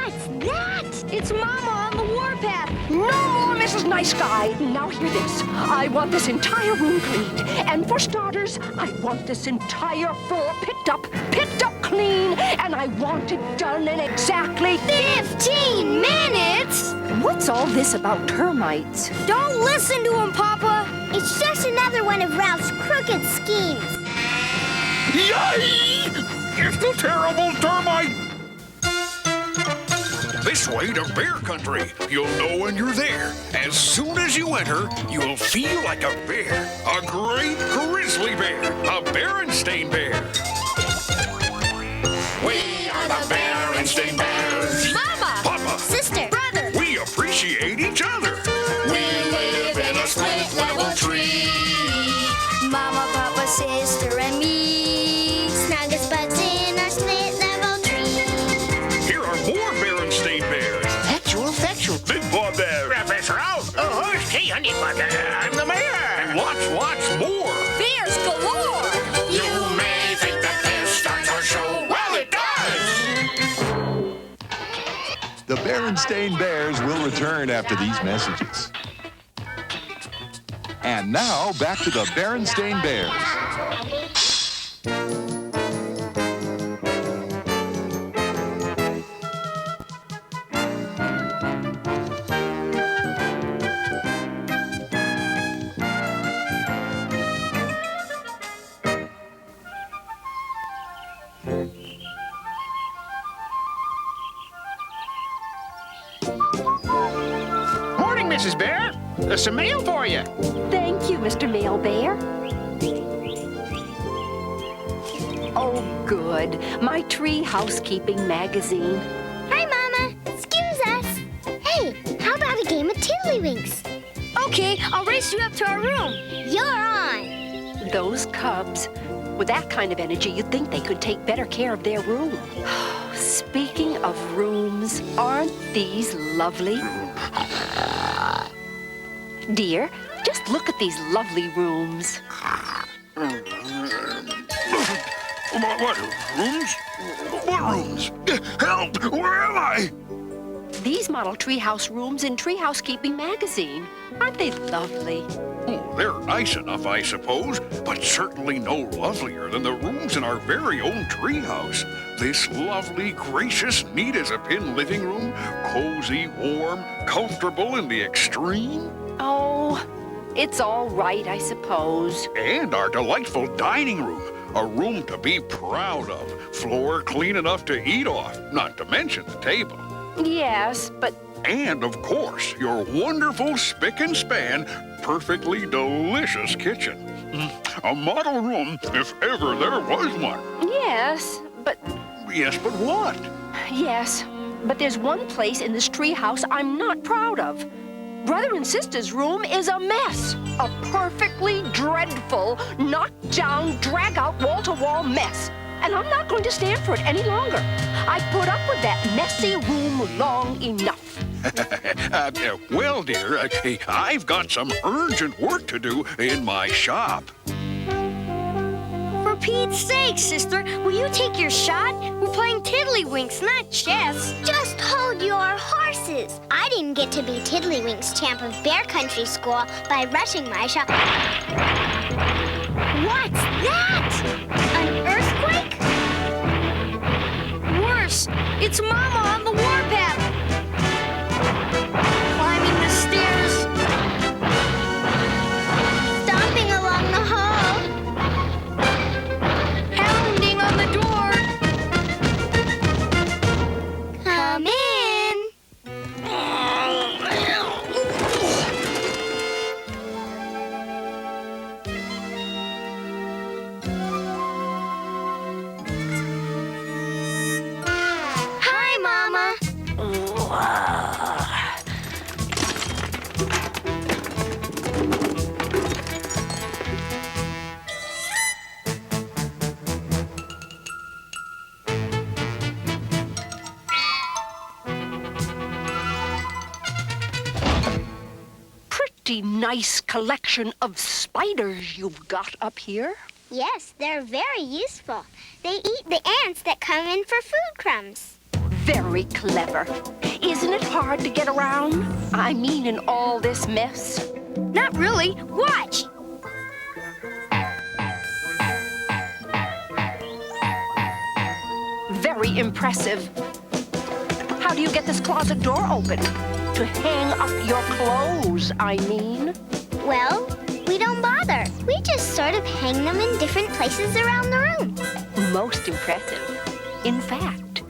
What's that? It's Mama on the warpath. No more Mrs. Nice Guy. Now hear this. I want this entire room cleaned. And for starters, I want this entire floor picked up clean. And I want it done in exactly 15 minutes? What's all this about termites? Don't listen to him, Papa. It's just another one of Ralph's crooked schemes. Yay! It's the terrible termite! This way to Bear Country. You'll know when you're there. As soon as you enter, you'll feel like a bear. A great grizzly bear. A Berenstain bear. We are the Berenstain Bears. Mama! Papa! Sister! Brother! We appreciate each other. We live in a split-level tree. Mama, Papa, sister, and me. Snuggest buds in our split-level tree. Here are more Berenstain Bears. Fetch-you. Big Paw Bear. Professor Owl. Oh, gee, honey, but I'm the mayor. And lots more. Bears galore! You may think that this starts our show. Well, it does! The Berenstain Bears will return after these messages. And now, back to the Berenstain Bears. Morning, Mrs. Bear. There's some mail for you. Thank you, Mr. Male Bear. Oh, good. My tree housekeeping magazine. Hi, Mama. Excuse us. Hey, how about a game of tiddlywinks? Okay, I'll race you up to our room. You're on. Those cubs, with that kind of energy, you'd think they could take better care of their room. Speaking of rooms, aren't these lovely? Dear, just look at these lovely rooms. What rooms? What rooms? Help! Where am I? These model treehouse rooms in Tree Housekeeping magazine. Aren't they lovely? Oh, they're nice enough, I suppose, but certainly no lovelier than the rooms in our very own treehouse. This lovely, gracious, neat-as-a-pin living room, cozy, warm, comfortable in the extreme. Oh, it's all right, I suppose. And our delightful dining room, a room to be proud of, floor clean enough to eat off, not to mention the table. Yes, but... And, of course, your wonderful spick and span, perfectly delicious kitchen. A model room, if ever there was one. Yes, but... Yes, but what? Yes, but there's one place in this treehouse I'm not proud of. Brother and sister's room is a mess. A perfectly dreadful, knocked-down, drag-out, wall-to-wall mess. And I'm not going to stand for it any longer. I put up with that messy room long enough. Well, dear, I've got some urgent work to do in my shop. For Pete's sake, sister, will you take your shot? We're playing tiddlywinks, not chess. Just hold your horses. I didn't get to be Tiddlywinks champ of Bear Country School by rushing my shot. What's that? An earthquake? Worse, it's Mama on the warpath. Climbing the stairs. Stomping along the hall. Pounding on the door. Come in. Hi, Mama. Pretty nice collection of spiders you've got up here. Yes, they're very useful. They eat the ants that come in for food crumbs. very clever. Isn't it hard to get around? I mean, in all this mess. Not really. Watch. Very impressive. How do you get this closet door open? To hang up your clothes, I mean. Well, we don't bother. We just sort of hang them in different places around the room. Most impressive. In fact,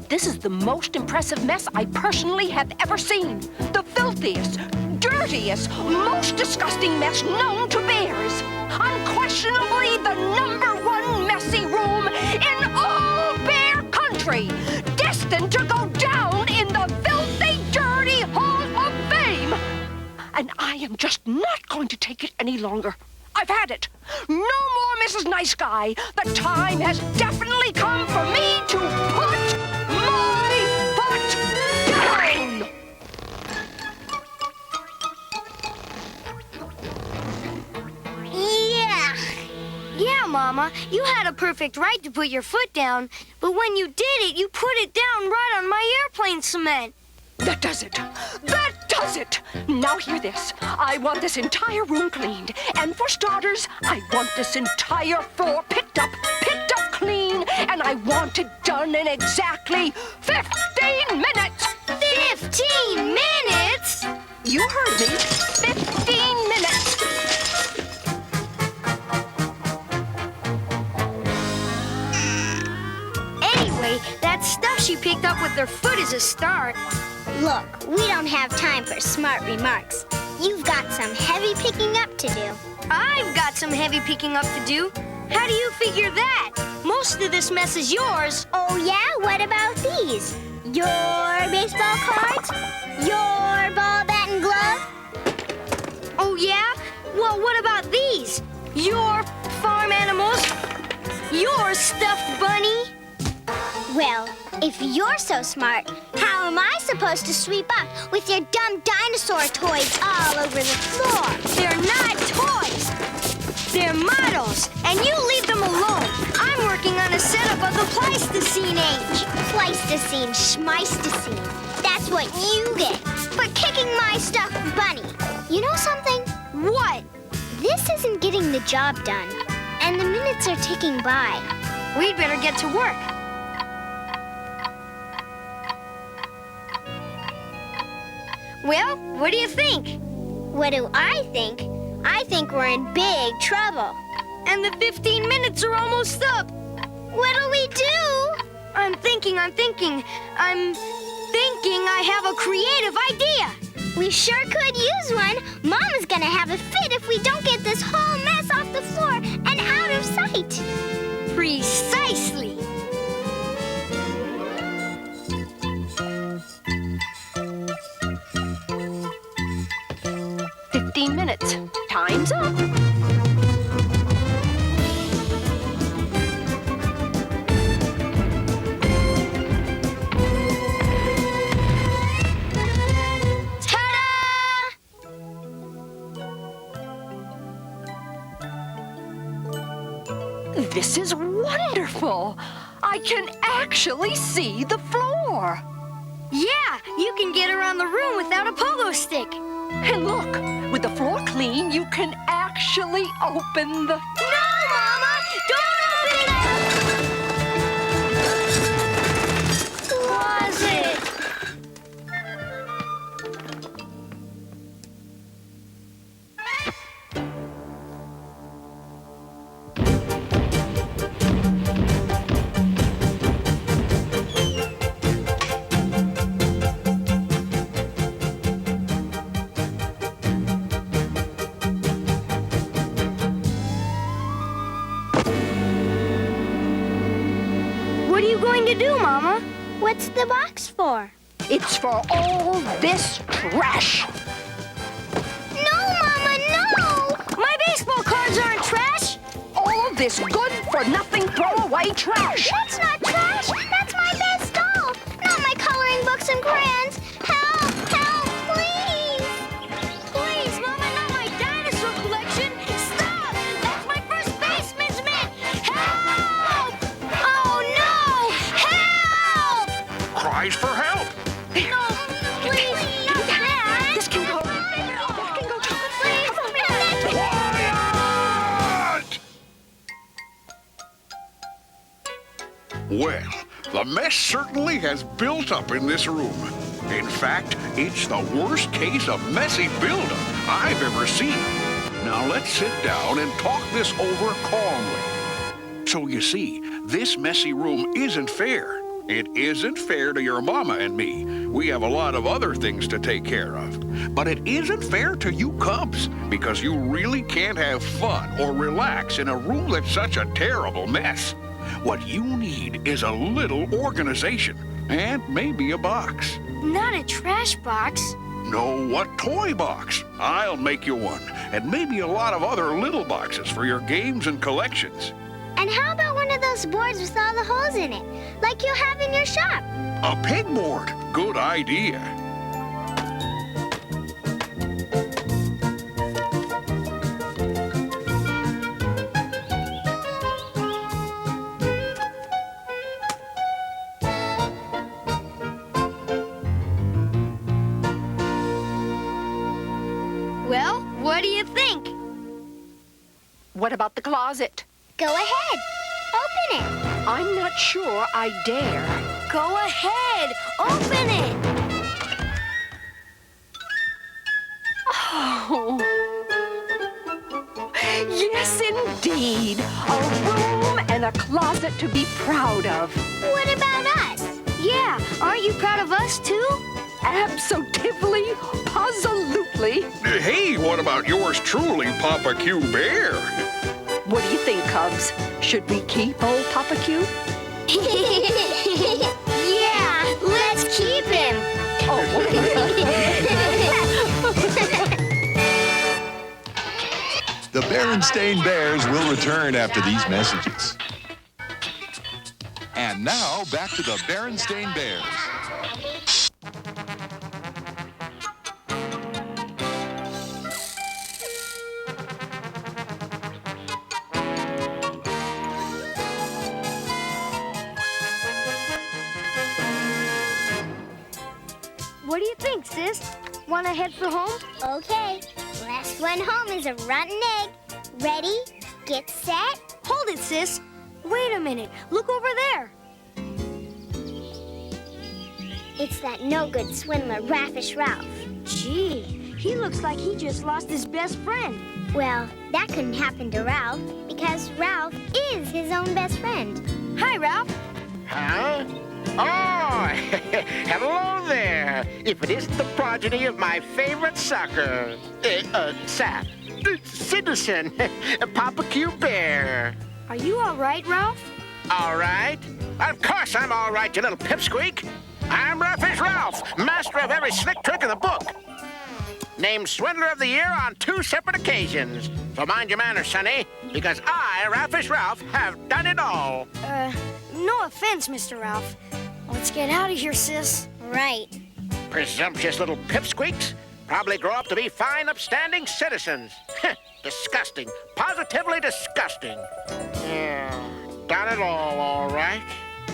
this is the most impressive mess I personally have ever seen. The filthiest, dirtiest, most disgusting mess known to bears. Unquestionably the #1 messy room in all bear country. Destined to go down in the filthy, dirty Hall of Fame. And I am just not going to take it any longer. I've had it. No more Mrs. Nice Guy. The time has definitely come for me to put my foot down. Yeah, Mama, you had a perfect right to put your foot down, but when you did it, you put it down right on my airplane cement. That does it. That does it. Now hear this. I want this entire room cleaned. And for starters, I want this entire floor picked up clean. And I want it done in exactly 15 minutes. 15 minutes? You heard me. 15 minutes. Anyway, that stuff she picked up with her foot is a start. Look, we don't have time for smart remarks. You've got some heavy picking up to do. I've got some heavy picking up to do. How do you figure that? Most of this mess is yours. Oh, yeah? What about these? Your baseball cards? Your ball, bat, and glove? Oh, yeah? Well, what about these? Your farm animals? Your stuffed bunny? Well, if you're so smart, how am I supposed to sweep up with your dumb dinosaur toys all over the floor? They're not toys. They're models, and you leave them alone. I'm working on a setup of the Pleistocene age. Pleistocene, schmeistocene. That's what you get for kicking my stuffed bunny. You know something? What? This isn't getting the job done, and the minutes are ticking by. We'd better get to work. Well, what do you think? What do I think? I think we're in big trouble. And the 15 minutes are almost up. What'll we do? I'm thinking I have a creative idea. We sure could use one. Mama's gonna have a fit if we don't get this whole mess off the floor and out of sight. Precisely. 15 minutes. Time's up. Ta-da! This is wonderful. I can actually see the floor. Yeah, you can get around the room without a pogo stick. And look, with the floor clean, you can actually open the... No, Mama! Don't open it up! Closet! What are you going to do, Mama? What's the box for? It's for all this trash. No, Mama, no! My baseball cards aren't trash! All this good-for-nothing throwaway trash. That's not trash! That's my best doll! Not my coloring books and crayons! Help! Help! Please! Please, Mama, not my dinosaur collection! Stop! That's my first baseman's mitt! Help! Oh, no! Help! cries for help. No, please, not that. This can go. That can go too. Quiet! Well, the mess certainly has built up in this room. In fact, it's the worst case of messy buildup I've ever seen. Now let's sit down and talk this over calmly. So you see, this messy room isn't fair. It isn't fair to your mama and me. We have a lot of other things to take care of. But it isn't fair to you cubs, because you really can't have fun or relax in a room that's such a terrible mess. What you need is a little organization, and maybe a box. Not a trash box. No, a toy box. I'll make you one, and maybe a lot of other little boxes for your games and collections. And how about one of those boards with all the holes in it, like you have in your shop? A pegboard. Good idea. Well, what do you think? What about the closet? Go ahead. Open it. I'm not sure I dare. Go ahead. Open it. Oh. Yes, indeed. A room and a closet to be proud of. What about us? Yeah, aren't you proud of us too? Absolutely, positively. Hey, what about yours truly, Papa Q Bear? What do you think, Cubs? Should we keep old Papa Q? Yeah, let's keep him. The Berenstain Bears will return after these messages. And now, back to the Berenstain Bears. What do you think, sis? Want to head for home? Okay. Last one home is a rotten egg. Ready? Get set? Hold it, sis. Wait a minute. Look over there. It's that no-good swindler, Raffish Ralph. Gee, he looks like he just lost his best friend. Well, that couldn't happen to Ralph, because Ralph is his own best friend. Hi, Ralph. Huh? Oh, hello there. If it isn't the progeny of my favorite sucker, citizen, Papa Q Bear. Are you all right, Ralph? All right? Of course I'm all right, you little pipsqueak. I'm Raffish Ralph, master of every slick trick in the book. Named Swindler of the Year on 2 separate occasions. So mind your manners, Sonny, because I, Raffish Ralph, have done it all. No offense, Mr. Ralph. Let's get out of here, sis. Right. Presumptuous little pipsqueaks. Probably grow up to be fine, upstanding citizens. Disgusting. Positively disgusting. Yeah, done it all right.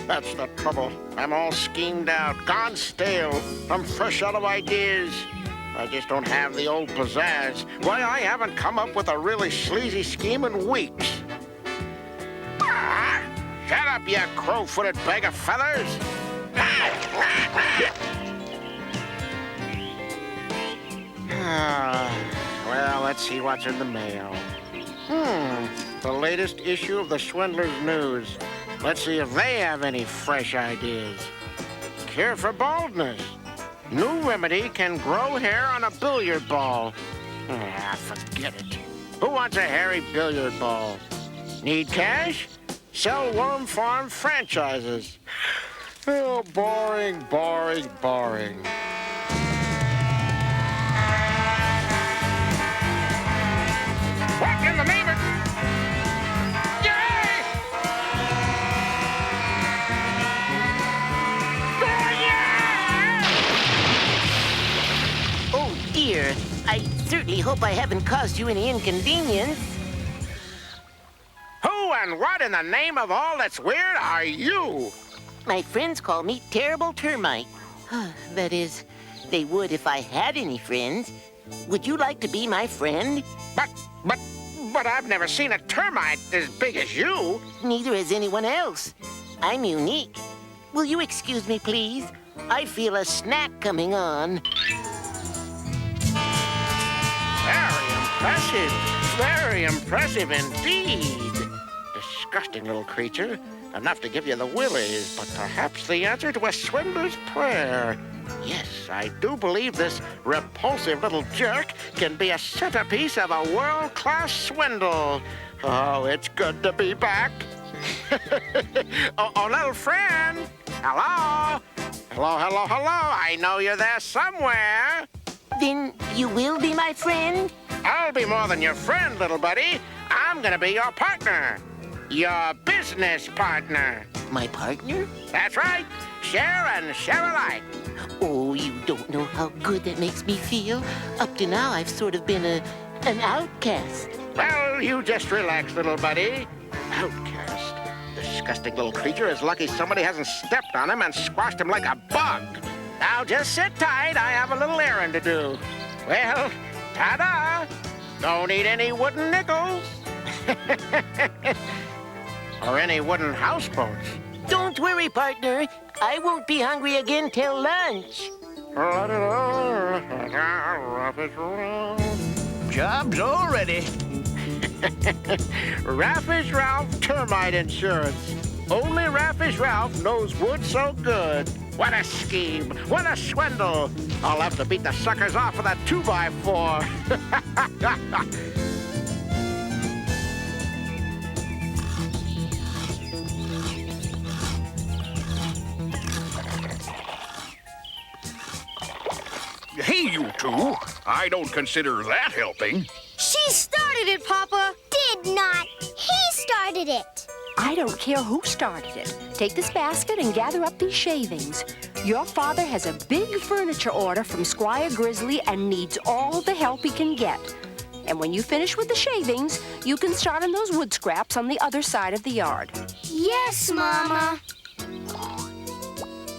That's the trouble. I'm all schemed out, gone stale. I'm fresh out of ideas. I just don't have the old pizzazz. Why, I haven't come up with a really sleazy scheme in weeks. Ah, shut up, you crow-footed bag of feathers. Well, let's see what's in the mail. The latest issue of the Swindler's News. Let's see if they have any fresh ideas. Cure for baldness. New remedy can grow hair on a billiard ball. Forget it. Who wants a hairy billiard ball? Need cash? Sell Worm Farm franchises. Oh, boring, boring, boring. What in the name of... Yay! Oh, dear. I certainly hope I haven't caused you any inconvenience. Who and what in the name of all that's weird are you? My friends call me Terrible Termite. That is, they would if I had any friends. Would you like to be my friend? But I've never seen a termite as big as you. Neither has anyone else. I'm unique. Will you excuse me, please? I feel a snack coming on. Very impressive indeed. Disgusting little creature. Enough to give you the willies, but perhaps the answer to a swindler's prayer. Yes, I do believe this repulsive little jerk can be a centerpiece of a world-class swindle. Oh, it's good to be back. oh, little friend. Hello? Hello. I know you're there somewhere. Then you will be my friend? I'll be more than your friend, little buddy. I'm gonna be your partner. Your business partner. My partner? That's right. Share and share alike. Oh, you don't know how good that makes me feel. Up to now, I've sort of been an outcast. Well, you just relax, little buddy. Outcast? Disgusting little creature is lucky somebody hasn't stepped on him and squashed him like a bug. Now just sit tight. I have a little errand to do. Well, ta-da! Don't eat any wooden nickels. Or any wooden houseboats. Don't worry, partner. I won't be hungry again till lunch. Job's all ready. Raffish Ralph Termite Insurance. Only Raffish Ralph knows wood so good. What a scheme. What a swindle. I'll have to beat the suckers off with a 2x4. Hey, you two. I don't consider that helping. She started it, Papa. Did not. He started it. I don't care who started it. Take this basket and gather up these shavings. Your father has a big furniture order from Squire Grizzly and needs all the help he can get. And when you finish with the shavings, you can start on those wood scraps on the other side of the yard. Yes, Mama.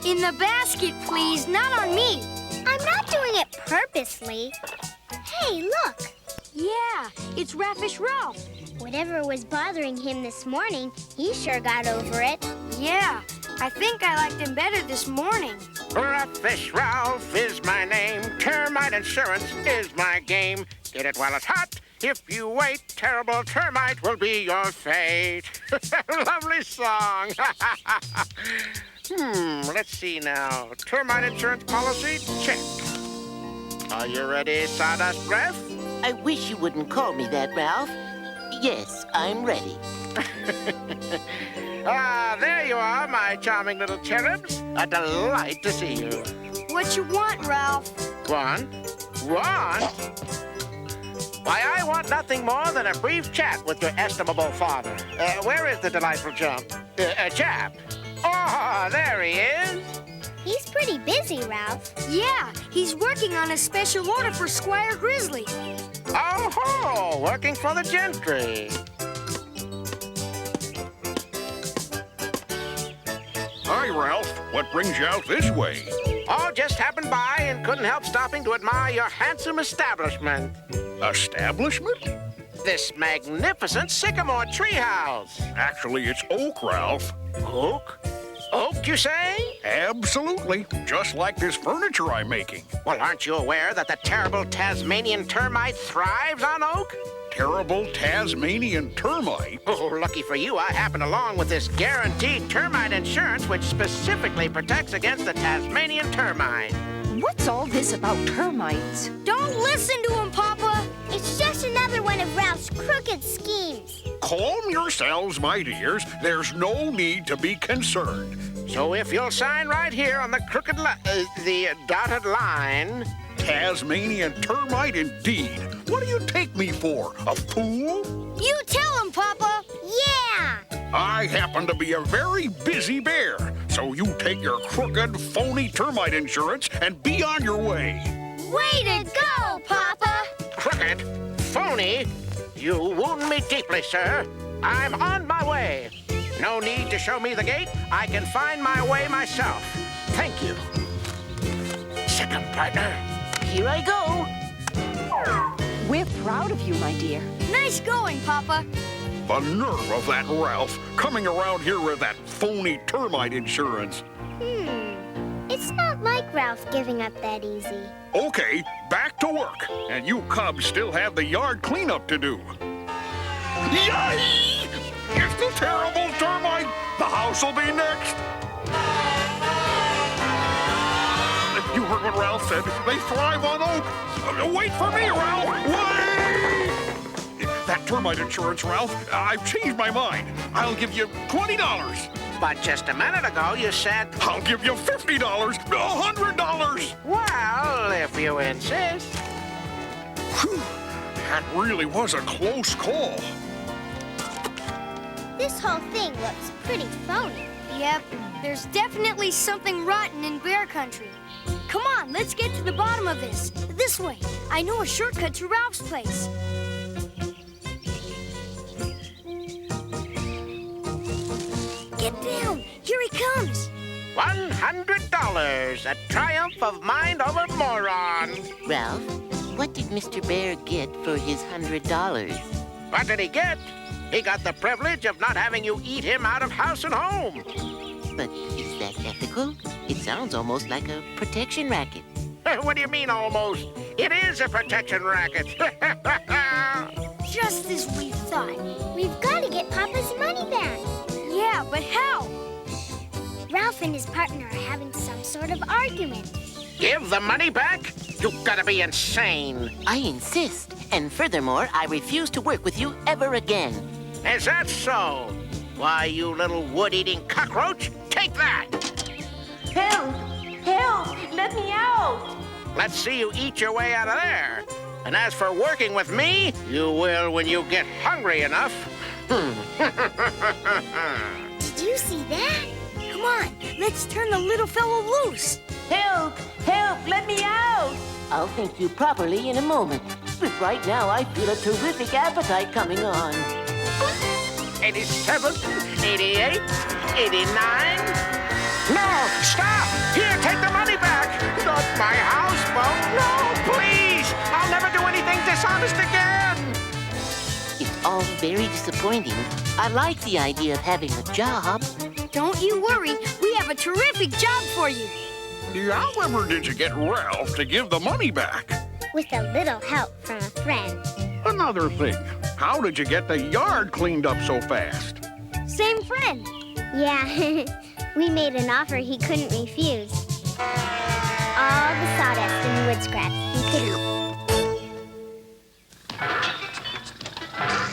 In the basket, please, not on me. I'm not doing it purposely. Hey, look. Yeah, it's Raffish Ralph. Whatever was bothering him this morning, he sure got over it. Yeah, I think I liked him better this morning. Raffish Ralph is my name. Termite Insurance is my game. Get it while it's hot. If you wait, terrible termite will be your fate. Lovely song. Let's see now. Termite insurance policy, check. Are you ready, Sawdust Breath? I wish you wouldn't call me that, Ralph. Yes, I'm ready. There you are, my charming little cherubs. A delight to see you. What you want, Ralph? Want? Why, I want nothing more than a brief chat with your estimable father. Where is the delightful chap? Oh, there he is. He's pretty busy, Ralph. Yeah, he's working on a special order for Squire Grizzly. Oh-ho, working for the gentry. Hi, Ralph. What brings you out this way? Oh, just happened by and couldn't help stopping to admire your handsome establishment. Establishment? This magnificent sycamore treehouse. Actually, it's oak, Ralph. Oak? Oak, you say? Absolutely. Just like this furniture I'm making. Well, aren't you aware that the terrible Tasmanian termite thrives on oak? Terrible Tasmanian termite? Oh, lucky for you, I happen along with this guaranteed termite insurance, which specifically protects against the Tasmanian termite. What's all this about termites? Don't listen to him, Papa. It's just another one of Ralph's crooked schemes. Calm yourselves, my dears. There's no need to be concerned. So if you'll sign right here on the the dotted line... Tasmanian termite indeed. What do you take me for, a fool? You tell him, Papa. Yeah. I happen to be a very busy bear, so you take your crooked, phony termite insurance and be on your way. Way to go, Papa. Crooked? Phony? You wound me deeply, sir. I'm on my way. No need to show me the gate. I can find my way myself. Thank you. Second partner. Here I go. We're proud of you, my dear. Nice going, Papa. The nerve of that Ralph coming around here with that phony termite insurance. It's not like Ralph giving up that easy. Okay, back to work. And you cubs still have the yard cleanup to do. Yay! It's the terrible termite! The house will be next! You heard what Ralph said. They thrive on oak. Wait for me, Ralph! Wait! That termite insurance, Ralph, I've changed my mind. I'll give you $20. But just a minute ago, you said... I'll give you $50, $100. Well, if you insist. Whew, that really was a close call. This whole thing looks pretty phony. Yep, there's definitely something rotten in bear country. Come on, let's get to the bottom of this. This way. I know a shortcut to Ralph's place. Get down. Here he comes. $100. A triumph of mind over moron. Ralph, what did Mr. Bear get for his $100? What did he get? He got the privilege of not having you eat him out of house and home. But is that ethical? It sounds almost like a protection racket. What do you mean, almost? It is a protection racket. Just as we thought. We've got to get Papa's money back. Yeah, but how? Ralph and his partner are having some sort of argument. Give the money back? You've got to be insane. I insist. And furthermore, I refuse to work with you ever again. Is that so? Why, you little wood-eating cockroach, take that! Help! Help! Let me out! Let's see you eat your way out of there. And as for working with me, you will when you get hungry enough. Did you see that? Come on, let's turn the little fellow loose. Help! Help! Let me out! I'll thank you properly in a moment. But right now, I feel a terrific appetite coming on. 87, 88, 89. No, stop! Here, take the money back! Not my houseboat! No, please! I'll never do anything dishonest again! It's all very disappointing. I like the idea of having a job. Don't you worry, we have a terrific job for you. However did you get Ralph to give the money back? With a little help from a friend. Another thing, how did you get the yard cleaned up so fast? Same friend. Yeah, we made an offer he couldn't refuse. All the sawdust and wood scraps he could eat.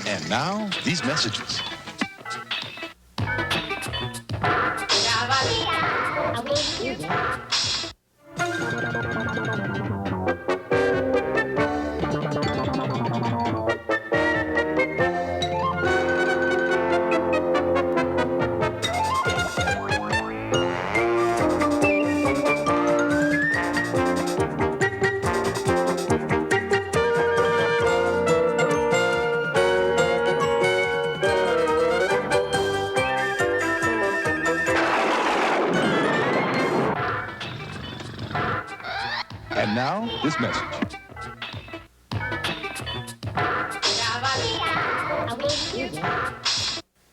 And now, these messages. And now, this message.